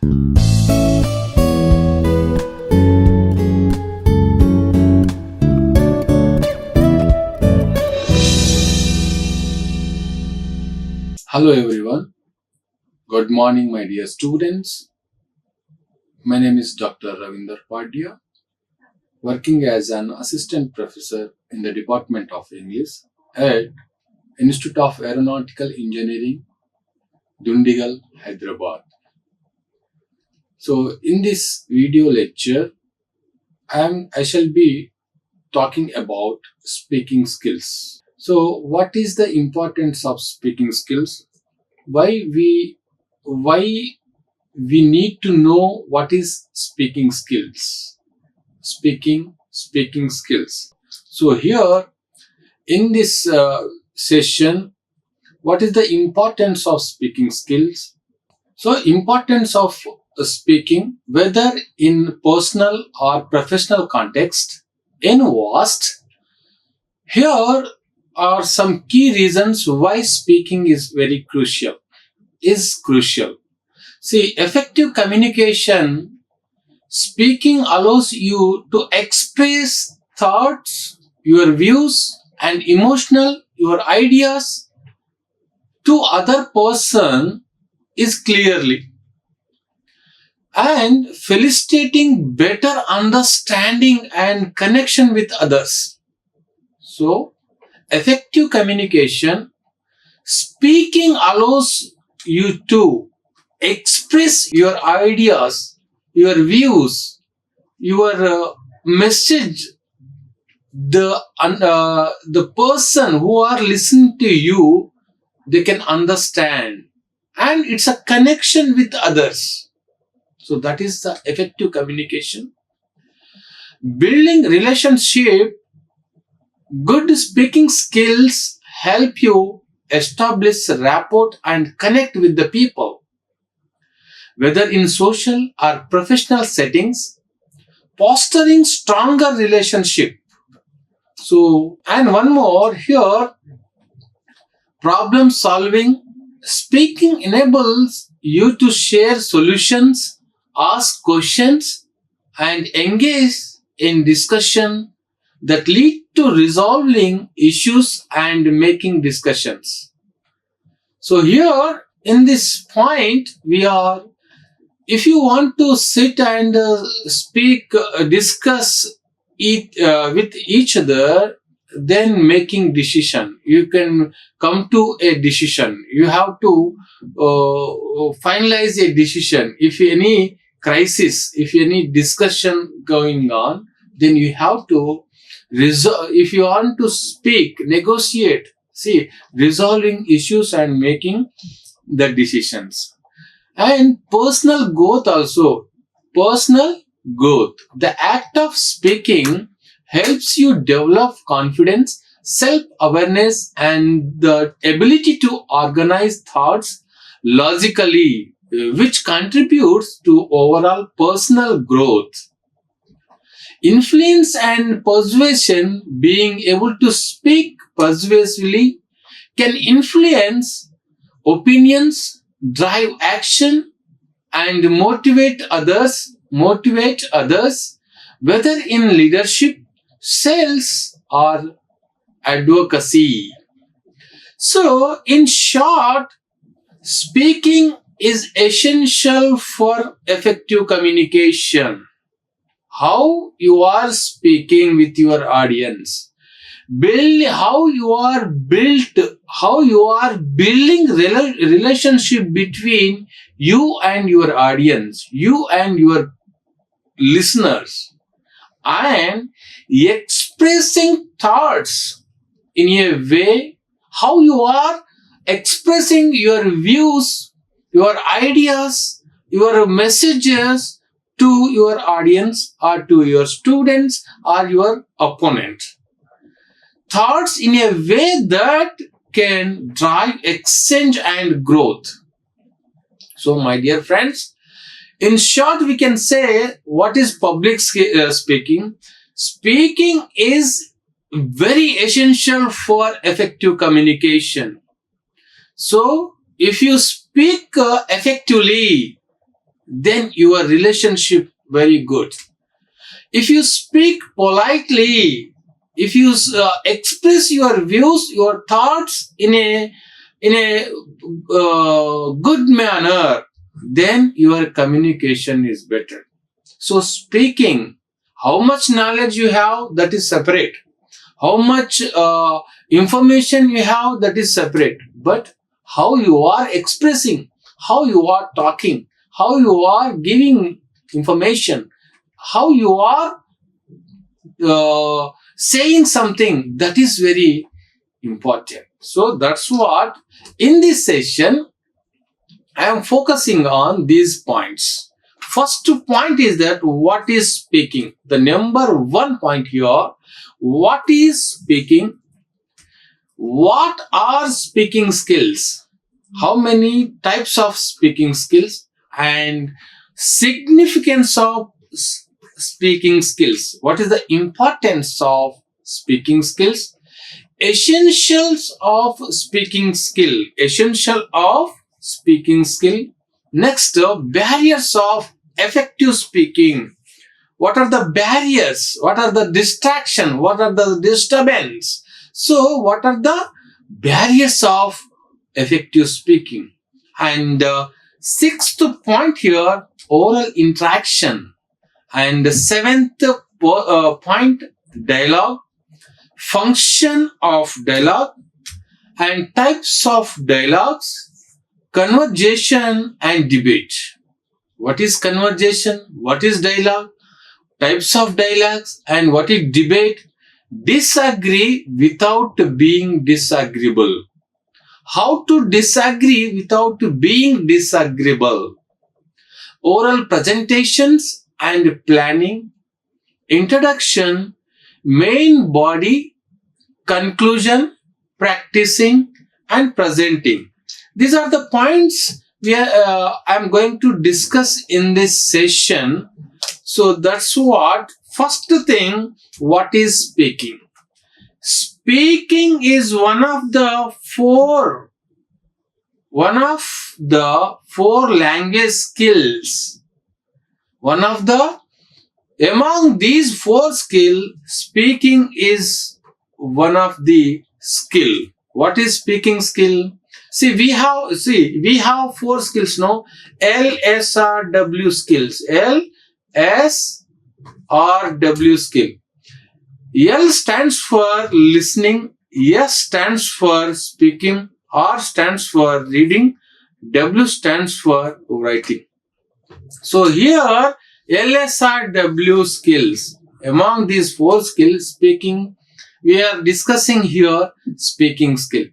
Hello everyone. Good morning, my dear students. My name is Dr. Ravinder Padya, working as an assistant professor in the Department of English at Institute of Aeronautical Engineering, Dundigal, Hyderabad. So in this video lecture, I shall be talking about speaking skills. So what is the importance of speaking skills? Why we need to know what is speaking skills. Speaking skills. So here in this session, what is the importance of speaking skills? So importance of speaking, whether in personal or professional context, in vast. Here are some key reasons why speaking is very crucial. See, effective communication, speaking allows you to express thoughts, your views and your ideas to other person is clearly and facilitating better understanding and connection with others. So, effective communication, speaking allows you to express your ideas, your views, your message. The person who are listening to you, they can understand, and it's a connection with others. So that is the effective communication. Building relationship. Good speaking skills help you establish rapport and connect with the people, whether in social or professional settings, fostering stronger relationship. So, and one more here, problem solving. Speaking enables you to share solutions, ask questions, and engage in discussion that lead to resolving issues and making discussions. So here in this point, if you want to sit and discuss with each other, then making decision, you can come to a decision. You have to finalize a decision. If any crisis, if any discussion going on, then you have to resolve. If you want to speak, negotiate, resolving issues and making the decisions. And personal growth also. Personal growth. The act of speaking helps you develop confidence, self-awareness, and the ability to organize thoughts logically, which contributes to overall personal growth. Influence and persuasion, being able to speak persuasively, can influence opinions, drive action, and motivate others, whether in leadership, sales, or advocacy. So, in short, speaking is essential for effective communication. How you are speaking with your audience, how you are building relationship between you and your audience, you and your listeners, and expressing thoughts in a way, how you are expressing your views, your ideas, your messages to your audience or to your students or your opponent. Thoughts in a way that can drive exchange and growth. So, my dear friends, in short, we can say what is public speaking. Speaking is very essential for effective communication. So, if you speak effectively, then your relationship very good. If you speak politely, if you express your views, your thoughts in a good manner, then your communication is better. So speaking, how much knowledge you have, that is separate. How much information you have, that is separate. But how you are expressing, how you are talking, how you are giving information, how you are saying something, that is very important. So that's what in this session I am focusing on these points. First point is that what is speaking? The number one point here, what is speaking? What are speaking skills? How many types of speaking skills? And significance of speaking skills. What is the importance of speaking skills? Essentials of speaking skill. Essential of speaking skill. Next, barriers of effective speaking. What are the barriers? What are the distraction? What are the disturbance? So, what are the barriers of effective speaking? And sixth point here, oral interaction. And the seventh point, dialogue, function of dialogue, and types of dialogues, conversation and debate. What is conversation? What is dialogue? Types of dialogues, and what is debate? Disagree without being disagreeable. How to disagree without being disagreeable? Oral presentations and planning, introduction, main body, conclusion, practicing, and presenting. These are the points I am going to discuss in this session. So that's what. First thing, what is speaking? Speaking is one of the four language skills. Among these four skills, speaking is one of the skill. What is speaking skill? We have four skills now. LSRW skills. LSRW skill. L stands for listening, S stands for speaking, R stands for reading, W stands for writing. So here, LSRW skills. Among these four skills, speaking, we are discussing here speaking skill.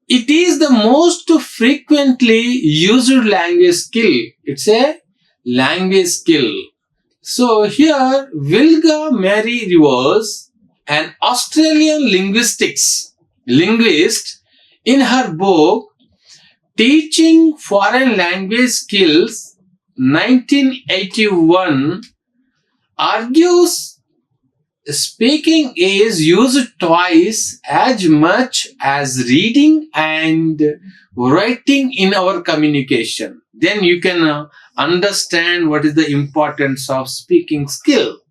It is the most frequently used language skill. It's a language skill. So here, Wilga Mary Rivers, an Australian linguist, in her book Teaching Foreign Language Skills 1981, argues speaking is used twice as much as reading and writing in our communication. Then you can understand what is the importance of speaking skill.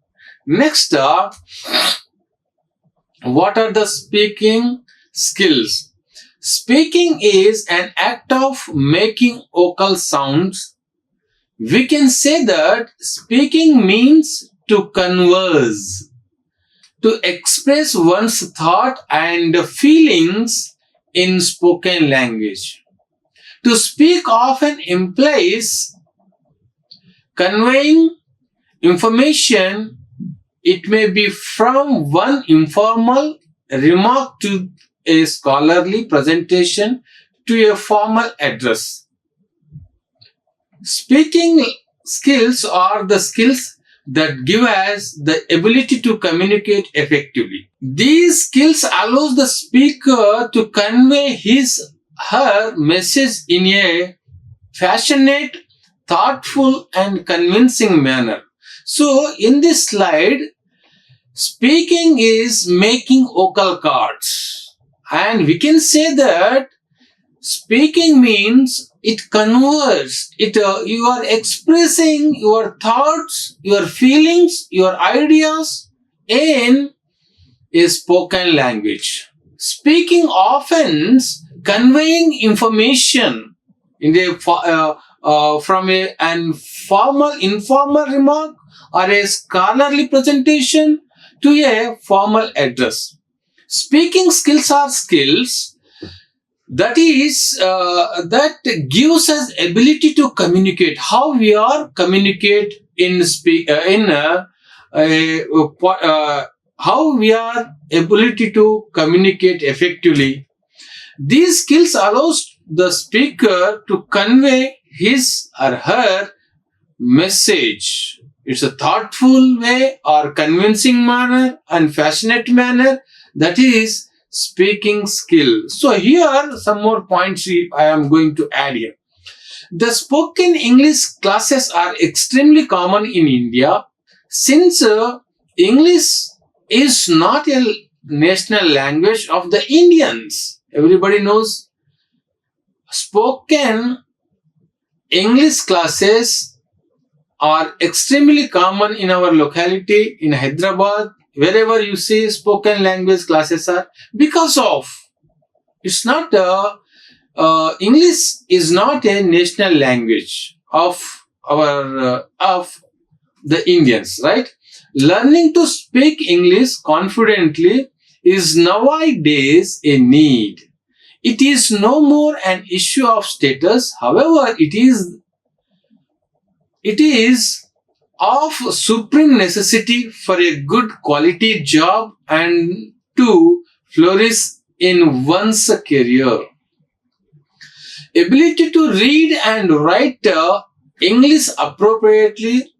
Next, what are the speaking skills? Speaking is an act of making vocal sounds. We can say that speaking means to converse, to express one's thought and feelings in spoken language. To speak often implies conveying information. It may be from one informal remark to a scholarly presentation to a formal address. Speaking skills are the skills that give us the ability to communicate effectively. These skills allow the speaker to convey her message in a passionate, thoughtful, and convincing manner. So, in this slide, speaking is making vocal cords. And we can say that Speaking means it converts. You are expressing your thoughts, your feelings, your ideas in a spoken language. Speaking often conveying information in from an informal remark or a scholarly presentation to a formal address. Speaking skills are skills that gives us ability to communicate. How we are communicate in how we are ability to communicate effectively. These skills allows the speaker to convey his or her message. It's a thoughtful way or convincing manner and passionate manner. That is speaking skill. So here some more points I am going to add here. The spoken English classes are extremely common in India since English is not a national language of the Indians. Everybody knows spoken English classes are extremely common in our locality in Hyderabad. Wherever you see spoken language classes are, because of it's not English is not a national language of our of the Indians, right? Learning to speak English confidently is nowadays a need. It is no more an issue of status. However, it is of supreme necessity for a good quality job and to flourish in one's career. Ability to read and write English appropriately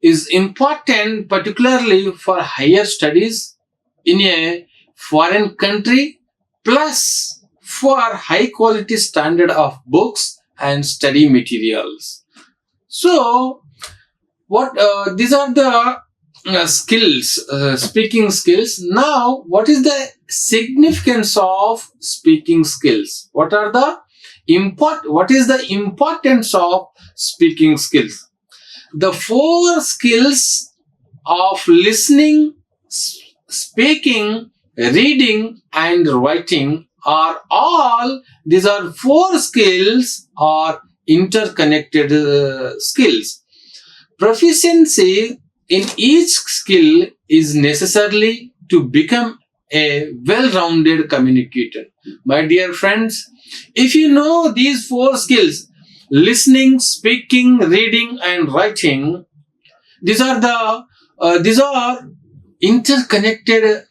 is important, particularly for higher studies in a foreign country, plus for high quality standard of books and study materials. So, what these are the skills, speaking skills. Now, what is the significance of speaking skills? What is the importance of speaking skills? The 4 skills of listening, speaking, reading, and writing are all. These are 4 skills are interconnected skills. Proficiency in each skill is necessary to become a well-rounded communicator. My dear friends, if you know these 4 skills, listening, speaking, reading, and writing, these are interconnected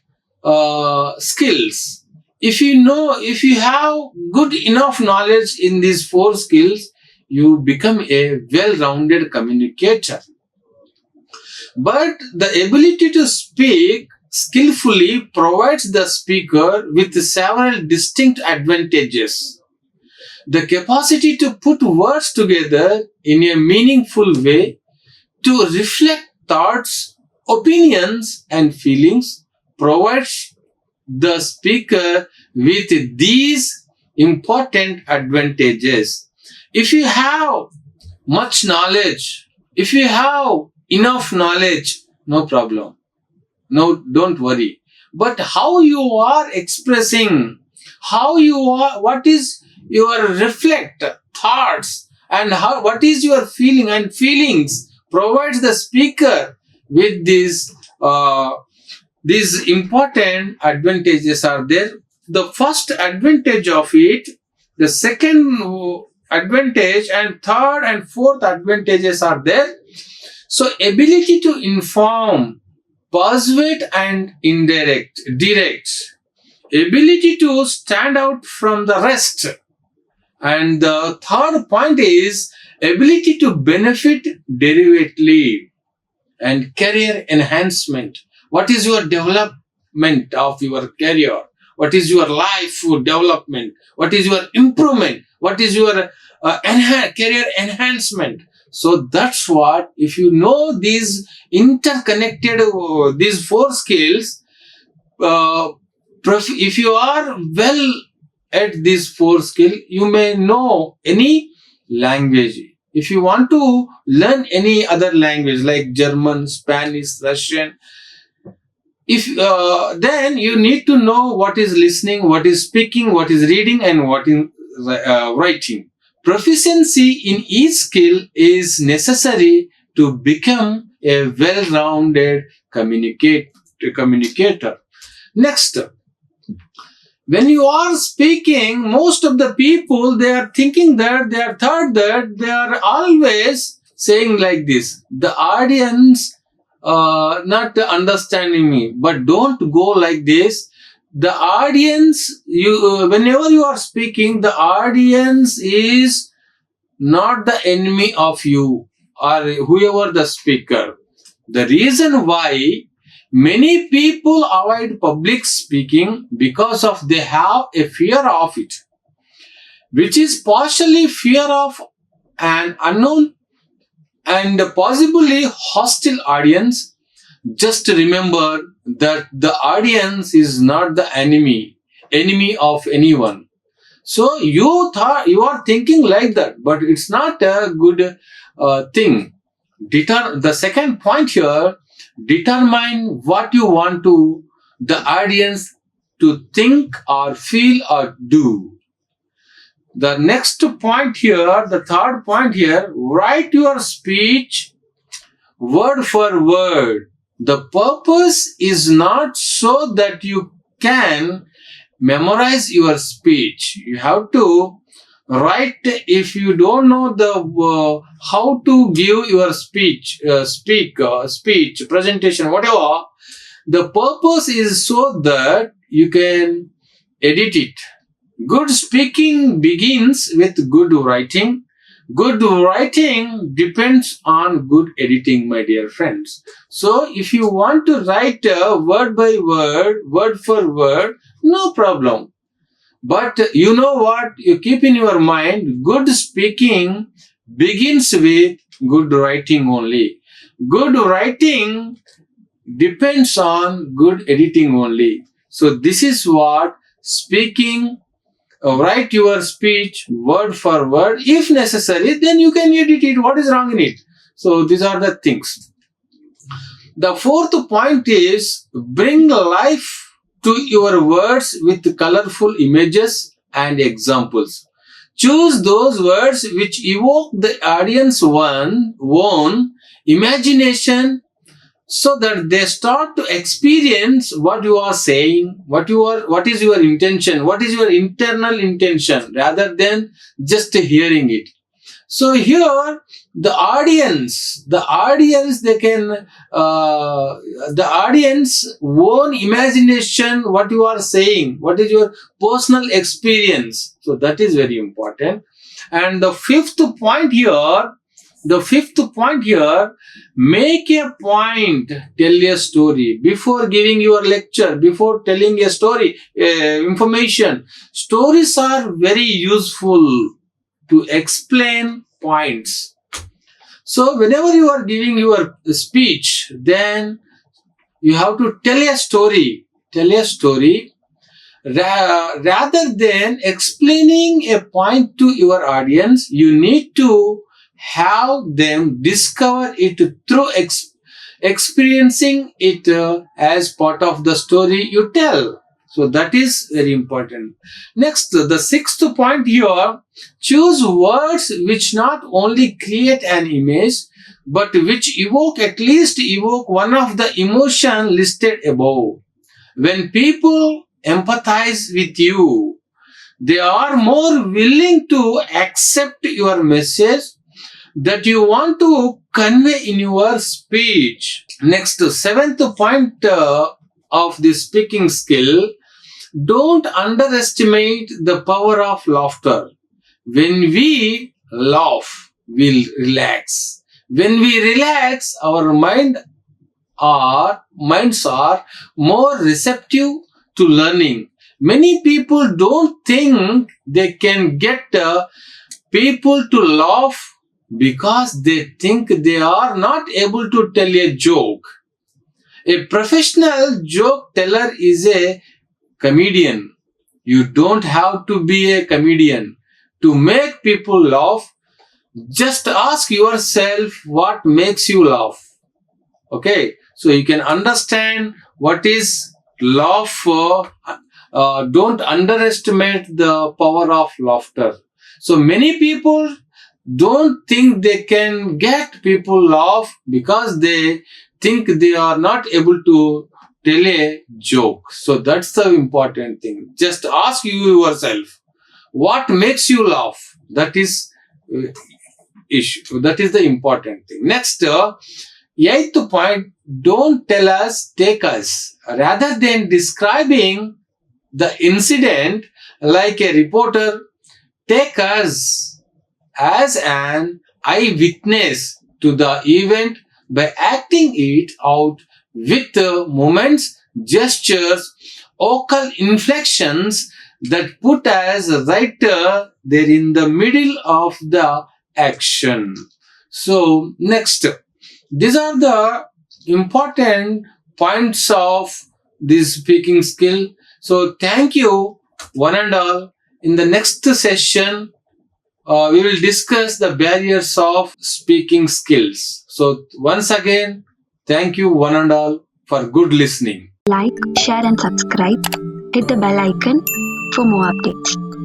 skills. If you have good enough knowledge in these 4 skills, you become a well-rounded communicator. But the ability to speak skillfully provides the speaker with several distinct advantages. The capacity to put words together in a meaningful way, to reflect thoughts, opinions, and feelings provides the speaker with these important advantages. If you have much knowledge, if you have enough knowledge, no problem. No, don't worry. But how you are expressing, what is your reflect thoughts, and what is your feeling and feelings provides the speaker with these important advantages are there. The first advantage of it, the second advantage, and third and fourth advantages are there. So ability to inform, persuade, and direct. Ability to stand out from the rest. And the third point is ability to benefit derivatively and career enhancement. What is your development of your career? What is your life development? What is your improvement? What is your career enhancement? So that's what, if you know these interconnected, these 4 skills, if you are well at this 4 skill, you may know any language. If you want to learn any other language like German, Spanish, Russian, if then you need to know what is listening, what is speaking, what is reading, and what is writing. Proficiency in each skill is necessary to become a well-rounded communicator. Next, when you are speaking, most of the people, they are thinking that, they are thought that they are always saying like this. The audience not understanding me, but don't go like this. The audience, whenever you are speaking, the audience is not the enemy of you or whoever the speaker. The reason why many people avoid public speaking because of they have a fear of it, which is partially fear of an unknown and possibly hostile audience. Just remember that the audience is not the enemy of anyone. So you are thinking like that, but it's not a good thing. The second point here, determine what you want to the audience to think or feel or do. The next point here, the third point here, write your speech word for word. The purpose is not so that you can memorize your speech. You have to write. If you don't know the how to give your speech, speech, presentation, whatever, the purpose is so that you can edit it. Good speaking begins with good writing. Good writing depends on good editing, my dear friends. So if you want to write word by word, word for word, no problem. But you know what? You keep in your mind, good speaking begins with good writing only. Good writing depends on good editing only. So this is what speaking. Write your speech word for word. If necessary, then you can edit it. What is wrong in it? So these are the things. The fourth point is bring life to your words with colorful images and examples. Choose those words which evoke the audience's own imagination, so that they start to experience what you are saying, what is your intention, what is your internal intention, rather than just hearing it. So here, the audience, they can, the audience own imagination, what you are saying, what is your personal experience. So that is very important. And the fifth point here, make a point, tell a story. Before giving your lecture, before telling a story, information, stories are very useful to explain points. So whenever you are giving your speech, then you have to tell a story. Rather than explaining a point to your audience, you need to have them discover it through experiencing it as part of the story you tell. So that is very important. Next, the sixth point here, choose words which not only create an image, but which at least evoke one of the emotion listed above. When people empathize with you, they are more willing to accept your message that you want to convey in your speech. Next, seventh point of the speaking skill, don't underestimate the power of laughter. When we laugh, we'll relax. When we relax, our minds are more receptive to learning. Many people don't think they can get people to laugh because they think they are not able to tell a joke. A professional joke teller is a comedian. You don't have to be a comedian to make people laugh. Just ask yourself what makes you laugh. Okay, so you can understand what is laugh. Don't underestimate the power of laughter. So many people don't think they can get people laugh because they think they are not able to tell a joke. So that's the important thing. Just ask yourself what makes you laugh. That is issue. That is the important thing. Next, eighth point, don't tell us, take us. Rather than describing the incident like a reporter, take us as an eyewitness to the event by acting it out with movements, gestures, vocal inflections that put us right there in the middle of the action. So next, these are the important points of this speaking skill. So thank you one and all. In the next session, we will discuss the barriers of speaking skills. So once again, thank you one and all for good listening. Like, share and subscribe. Hit the bell icon for more updates.